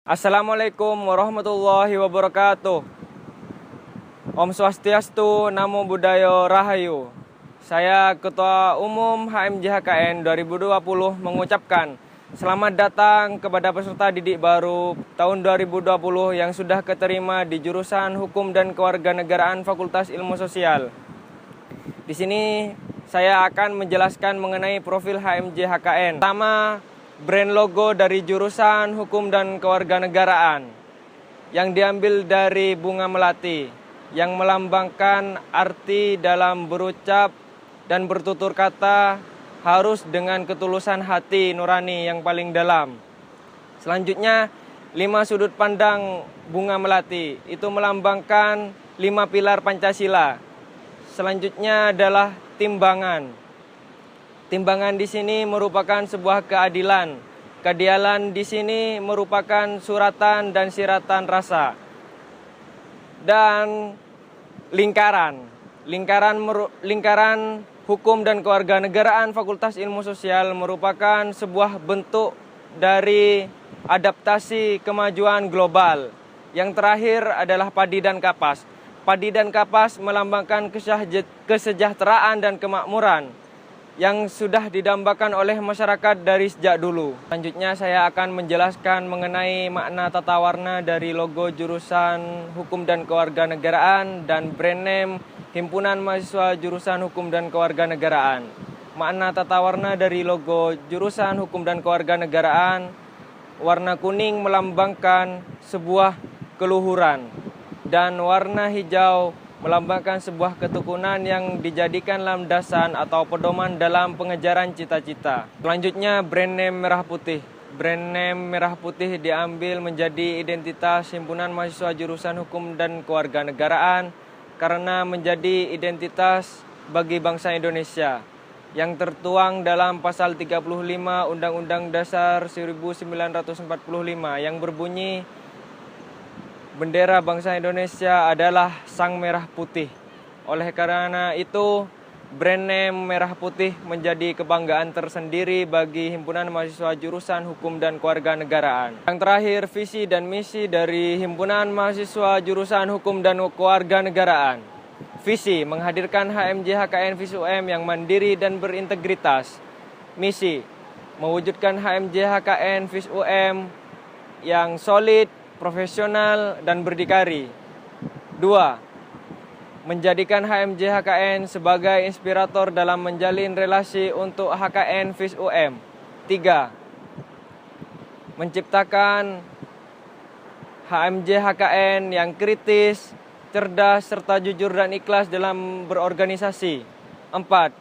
Assalamualaikum warahmatullahi wabarakatuh. Om Swastiastu, Namo Buddhaya Rahayu. Saya Ketua Umum HMJHKN 2020 mengucapkan selamat datang kepada peserta didik baru tahun 2020 yang sudah keterima di jurusan Hukum dan Kewarganegaraan Fakultas Ilmu Sosial. Di sini saya akan menjelaskan mengenai profil HMJHKN. Pertama, brand logo dari jurusan Hukum dan Kewarganegaraan yang diambil dari bunga melati yang melambangkan arti dalam berucap dan bertutur kata harus dengan ketulusan hati nurani yang paling dalam. Selanjutnya, 5 sudut pandang bunga melati itu melambangkan 5 pilar Pancasila. Selanjutnya adalah timbangan. Timbangan di sini merupakan sebuah keadilan. Keadilan di sini merupakan suratan dan siratan rasa. Dan lingkaran. Lingkaran Hukum dan Kewarganegaraan Fakultas Ilmu Sosial merupakan sebuah bentuk dari adaptasi kemajuan global. Yang terakhir adalah padi dan kapas. Padi dan kapas melambangkan kesejahteraan dan kemakmuran yang sudah didambakan oleh masyarakat dari sejak dulu. Selanjutnya saya akan menjelaskan mengenai makna tata warna dari logo jurusan Hukum dan Kewarganegaraan dan brand name Himpunan Mahasiswa Jurusan Hukum dan Kewarganegaraan. Makna tata warna dari logo jurusan Hukum dan Kewarganegaraan, warna kuning melambangkan sebuah keluhuran dan warna hijau melambangkan sebuah ketekunan yang dijadikan landasan atau pedoman dalam pengejaran cita-cita. Selanjutnya, brand name merah putih. Brand name merah putih diambil menjadi identitas Himpunan Mahasiswa Jurusan Hukum dan Kewarganegaraan karena menjadi identitas bagi bangsa Indonesia yang tertuang dalam pasal 35 Undang-Undang Dasar 1945 yang berbunyi bendera bangsa Indonesia adalah sang merah putih. Oleh karena itu, brand name merah putih menjadi kebanggaan tersendiri bagi Himpunan Mahasiswa Jurusan Hukum dan Kewarganegaraan. Yang terakhir, visi dan misi dari Himpunan Mahasiswa Jurusan Hukum dan Kewarganegaraan. Visi, menghadirkan HMJHKN FIS-UM yang mandiri dan berintegritas. Misi, mewujudkan HMJHKN FIS-UM yang solid, profesional, dan berdikari. 2. Menjadikan HMJHKN sebagai inspirator dalam menjalin relasi untuk HKN FIS-UM. 3. Menciptakan HMJHKN yang kritis, cerdas, serta jujur dan ikhlas dalam berorganisasi. 4.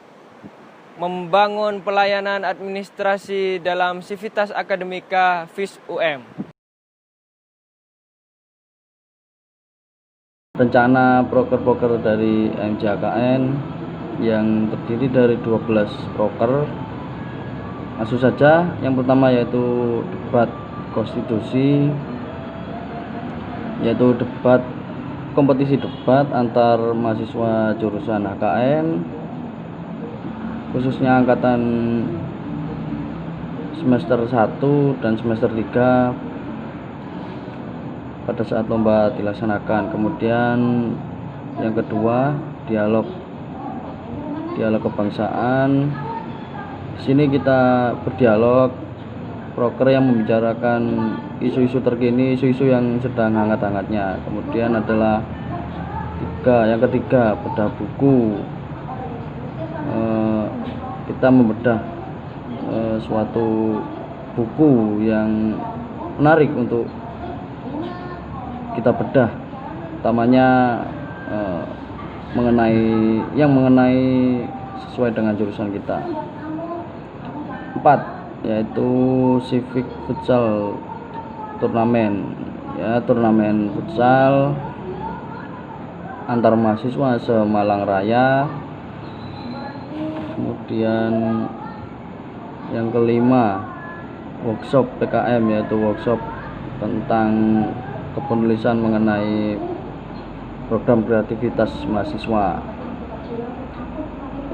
Membangun pelayanan administrasi dalam sivitas akademika FIS-UM. Rencana proker-proker dari HMJHKN yang terdiri dari 12 proker. Langsung saja, yang pertama yaitu debat konstitusi, yaitu kompetisi debat antar mahasiswa jurusan HKN, khususnya angkatan semester 1 dan semester 3 pada saat lomba dilaksanakan. Kemudian yang kedua, dialog kebangsaan. Di sini kita berdialog proker yang membicarakan isu-isu terkini, isu-isu yang sedang hangat-hangatnya. Kemudian adalah yang ketiga, bedah buku. Kita membedah suatu buku yang menarik untuk kita bedah, utamanya mengenai sesuai dengan jurusan kita. 4. Yaitu civic futsal turnamen, turnamen futsal antar mahasiswa se-Malang Raya. Kemudian yang kelima, workshop PKM, yaitu workshop tentang kepenulisan mengenai program kreativitas mahasiswa.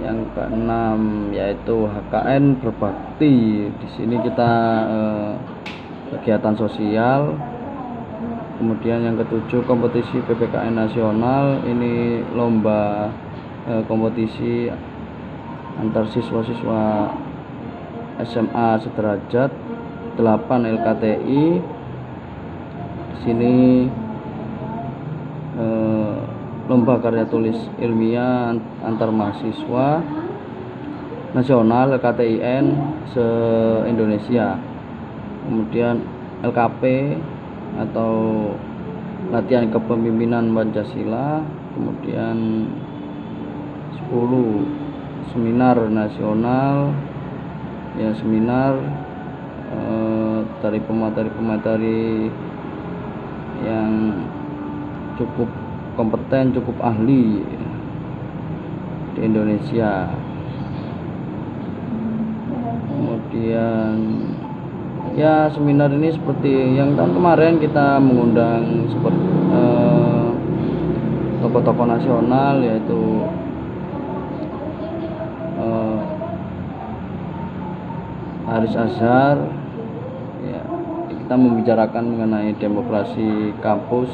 Yang keenam yaitu HKN berbakti. Di sini kita kegiatan sosial Kemudian yang ketujuh kompetisi PPKN nasional, ini lomba kompetisi antar siswa-siswa SMA sederajat 8 LKTI. Di sini lomba karya tulis ilmiah antar mahasiswa nasional LKTIN se-Indonesia. Kemudian LKP atau latihan kepemimpinan Pancasila. Kemudian 10 seminar nasional, ya seminar dari pemateri-pemateri yang cukup kompeten, cukup ahli di Indonesia. Kemudian ya seminar ini seperti yang tahun kemarin kita mengundang seperti tokoh-tokoh nasional, yaitu Haris Azhar. Ya, kita membicarakan mengenai demokrasi kampus,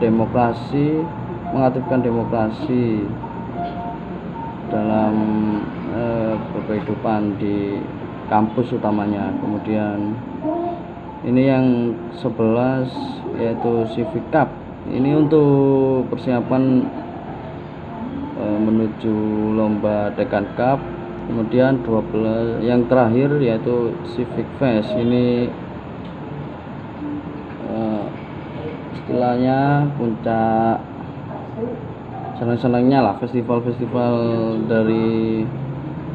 demokrasi, mengaktifkan demokrasi dalam berkehidupan di kampus utamanya. Kemudian ini yang 11 yaitu Civic Cup. Ini untuk persiapan menuju lomba Dekan Cup. Kemudian 12 yang terakhir yaitu Civic Fest. Ini istilahnya puncak senang-senangnya lah, festival-festival dari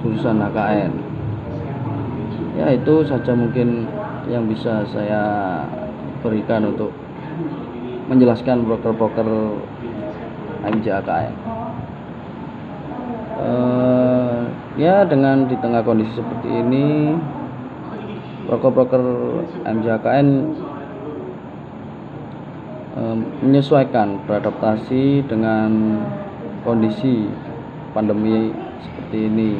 jurusan HKN. Ya, itu saja mungkin yang bisa saya berikan untuk menjelaskan broker-broker MJ HKN. Ya, dengan di tengah kondisi seperti ini, broker-broker MJ HKN menyesuaikan, beradaptasi dengan kondisi pandemi seperti ini.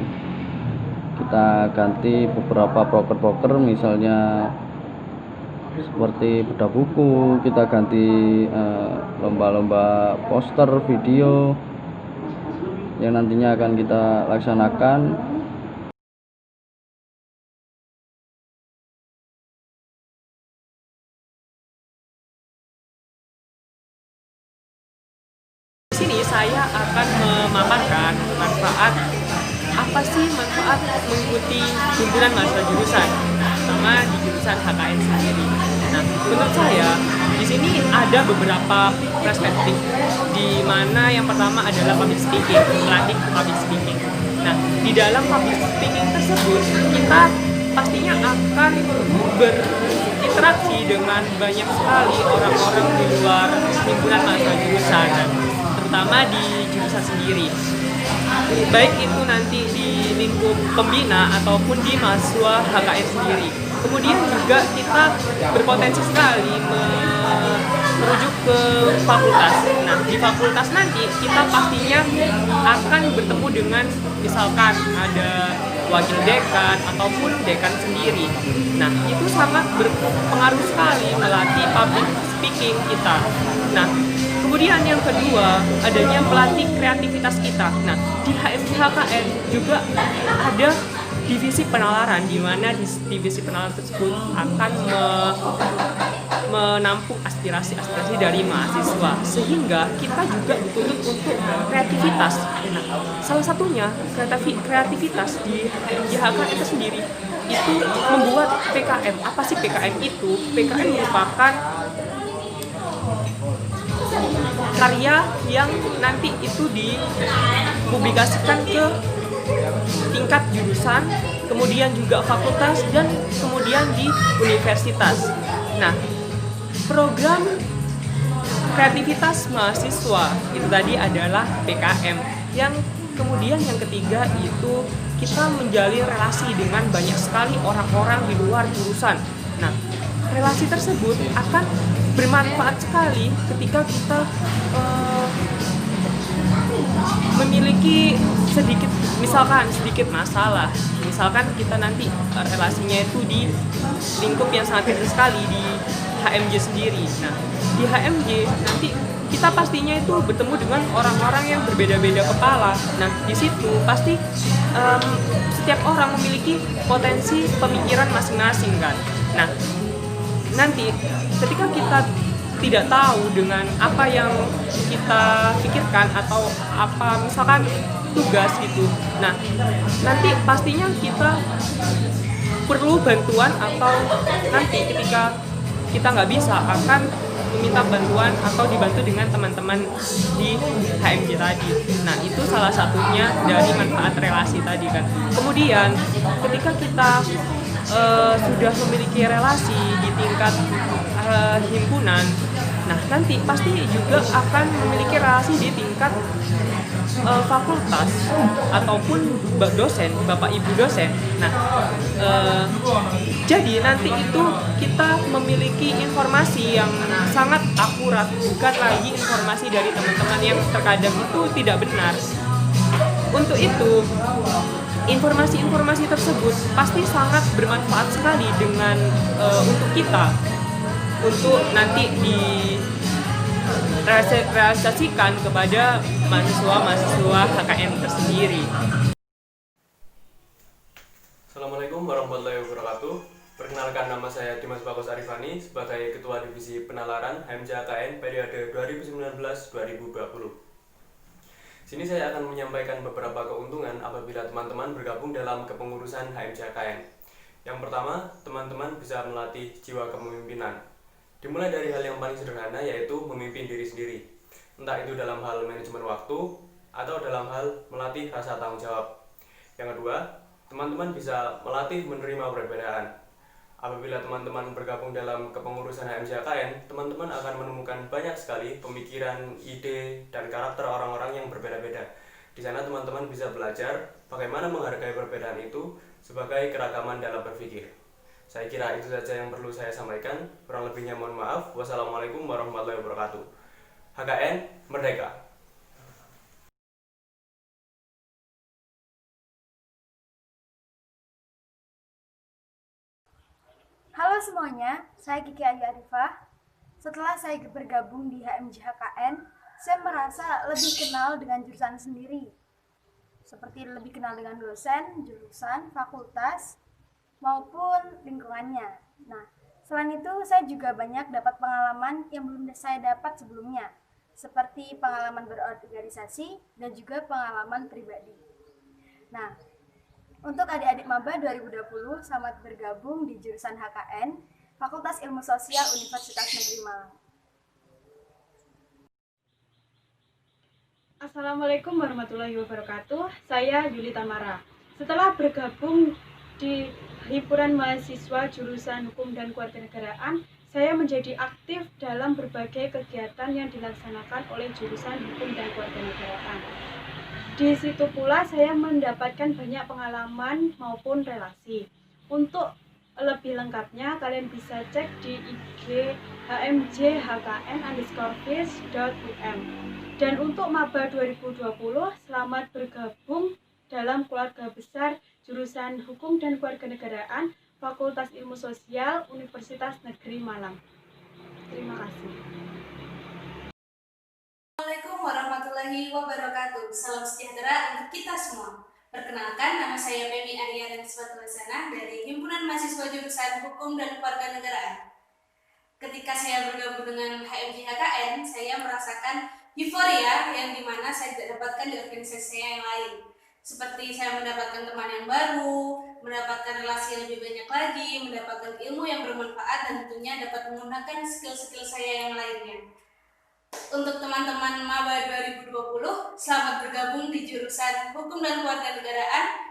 Kita ganti beberapa broker-broker, misalnya seperti bedah buku, kita ganti lomba-lomba poster, video yang nantinya akan kita laksanakan. Di sini saya akan memaparkan apa sih manfaat mengikuti himpunan mahasiswa jurusan, terutama di jurusan HKN sendiri. Nah, menurut saya di sini ada beberapa perspektif, di mana yang pertama adalah public speaking, melatih public speaking. Nah, di dalam public speaking tersebut kita pastinya akan berinteraksi dengan banyak sekali orang-orang di luar himpunan mahasiswa jurusan, terutama di jurusan sendiri. Baik itu nanti di lingkup pembina ataupun di mahasiswa HKN sendiri. Kemudian juga kita berpotensi sekali merujuk ke fakultas. Nah, di fakultas nanti kita pastinya akan bertemu dengan misalkan ada wakil dekan ataupun dekan sendiri. Nah, itu sangat berpengaruh sekali melatih public speaking kita. Nah, kemudian yang kedua, adanya melatih kreativitas kita. Nah, di HKN juga ada divisi penalaran, di mana divisi penalaran tersebut akan menampung aspirasi-aspirasi dari mahasiswa, sehingga kita juga dituntut untuk kreativitas. Nah, salah satunya kreativitas di HKN itu sendiri itu membuat PKM. Apa sih PKM itu? PKM merupakan karya yang nanti itu dipublikasikan ke tingkat jurusan, kemudian juga fakultas, dan kemudian di universitas. Nah, program kreativitas mahasiswa itu tadi adalah PKM. Yang kemudian yang ketiga itu kita menjalin relasi dengan banyak sekali orang-orang di luar jurusan. Nah, relasi tersebut akan bermanfaat sekali ketika kita memiliki sedikit masalah. Misalkan kita nanti relasinya itu di lingkup yang sangat kecil sekali, di HMJ sendiri. Nah, di HMJ nanti kita pastinya itu bertemu dengan orang-orang yang berbeda-beda kepala. Nah, di situ pasti setiap orang memiliki potensi pemikiran masing-masing kan. Nah, nanti ketika kita tidak tahu dengan apa yang kita pikirkan atau apa misalkan tugas gitu, nah nanti pastinya kita perlu bantuan atau nanti ketika kita nggak bisa akan meminta bantuan atau dibantu dengan teman-teman di HMJ tadi. Nah, itu salah satunya dari manfaat relasi tadi kan. Kemudian ketika kita sudah memiliki relasi di tingkat himpunan, nah nanti pasti juga akan memiliki relasi di tingkat fakultas ataupun dosen, bapak ibu dosen. Nah, jadi nanti itu kita memiliki informasi yang sangat akurat, bukan lagi informasi dari teman-teman yang terkadang itu tidak benar. Untuk itu, informasi-informasi tersebut pasti sangat bermanfaat sekali dengan untuk kita, untuk nanti realisasikan kepada mahasiswa-mahasiswa HKN tersendiri. Assalamualaikum warahmatullahi wabarakatuh. Perkenalkan, nama saya Dimas Bagus Arifani sebagai Ketua Divisi Penalaran HMJ HKN periode 2019-2020. Sini saya akan menyampaikan beberapa keuntungan apabila teman-teman bergabung dalam kepengurusan HMJ HKN. Yang pertama, teman-teman bisa melatih jiwa kepemimpinan. Dimulai dari hal yang paling sederhana, yaitu memimpin diri sendiri. Entah itu dalam hal manajemen waktu atau dalam hal melatih rasa tanggung jawab. Yang kedua, teman-teman bisa melatih menerima perbedaan. Apabila teman-teman bergabung dalam kepengurusan HMJ HKN, teman-teman akan menemukan banyak sekali pemikiran, ide, dan karakter orang-orang yang berbeda-beda. Di sana teman-teman bisa belajar bagaimana menghargai perbedaan itu sebagai keragaman dalam berpikir. Saya kira itu saja yang perlu saya sampaikan. Kurang lebihnya mohon maaf. Wassalamualaikum warahmatullahi wabarakatuh. HKN Merdeka! Halo semuanya, saya Kiki Ayu Arifah. Setelah saya bergabung di HMJ HKN, saya merasa lebih kenal dengan jurusan sendiri. Seperti lebih kenal dengan dosen, jurusan, fakultas, maupun lingkungannya. Nah, selain itu saya juga banyak dapat pengalaman yang belum saya dapat sebelumnya, seperti pengalaman berorganisasi dan juga pengalaman pribadi. Nah, untuk adik-adik maba 2020, selamat bergabung di jurusan HKN, Fakultas Ilmu Sosial Universitas Negeri Malang. Assalamualaikum warahmatullahi wabarakatuh. Saya Yuli Tamara. Setelah bergabung di Himpunan Mahasiswa Jurusan Hukum dan Kewarganegaraan, saya menjadi aktif dalam berbagai kegiatan yang dilaksanakan oleh jurusan Hukum dan Kewarganegaraan. Di situ pula saya mendapatkan banyak pengalaman maupun relasi. Untuk lebih lengkapnya, kalian bisa cek di IG hmjhkn_vis.um. Dan untuk maba 2020, selamat bergabung dalam keluarga besar jurusan Hukum dan Kewarganegaraan Fakultas Ilmu Sosial Universitas Negeri Malang. Terima kasih. Assalamualaikum warahmatullahi wabarakatuh. Salam sejahtera untuk kita semua. Perkenalkan, nama saya Femi Ariana Niswatulasana dari Himpunan Mahasiswa Jurusan Hukum dan Kewarganegaraan. Ketika saya bergabung dengan HMJ HKN, saya merasakan euforia yang dimana saya tidak dapatkan di organisasi saya yang lain. Seperti saya mendapatkan teman yang baru, mendapatkan relasi yang lebih banyak lagi, mendapatkan ilmu yang bermanfaat, dan tentunya dapat menggunakan skill-skill saya yang lainnya. Untuk teman-teman maba 2020, selamat bergabung di jurusan Hukum dan Kewarganegaraan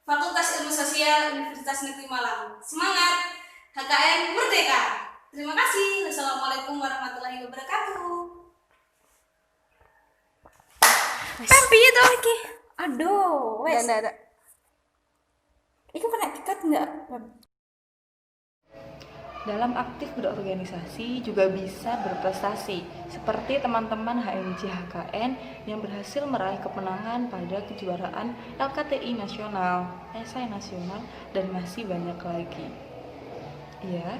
Fakultas Ilmu Sosial Universitas Negeri Malang. Semangat! HKN Merdeka! Terima kasih. Wassalamualaikum warahmatullahi wabarakatuh. Tapi itu lagi. Aduh, wes. Ada. Iku kena dikat enggak? Dalam aktif berorganisasi juga bisa berprestasi, seperti teman-teman HMJ HKN yang berhasil meraih kemenangan pada kejuaraan LKTI nasional, esai nasional, dan masih banyak lagi. Ya,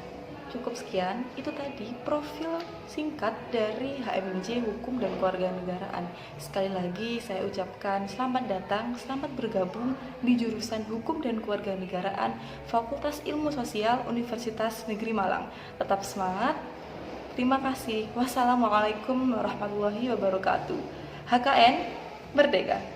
cukup sekian. Itu tadi profil singkat dari HMJ Hukum dan Kewarganegaraan. Sekali lagi saya ucapkan selamat datang, selamat bergabung di jurusan Hukum dan Kewarganegaraan Fakultas Ilmu Sosial Universitas Negeri Malang. Tetap semangat. Terima kasih. Wassalamualaikum warahmatullahi wabarakatuh. HKN Merdeka.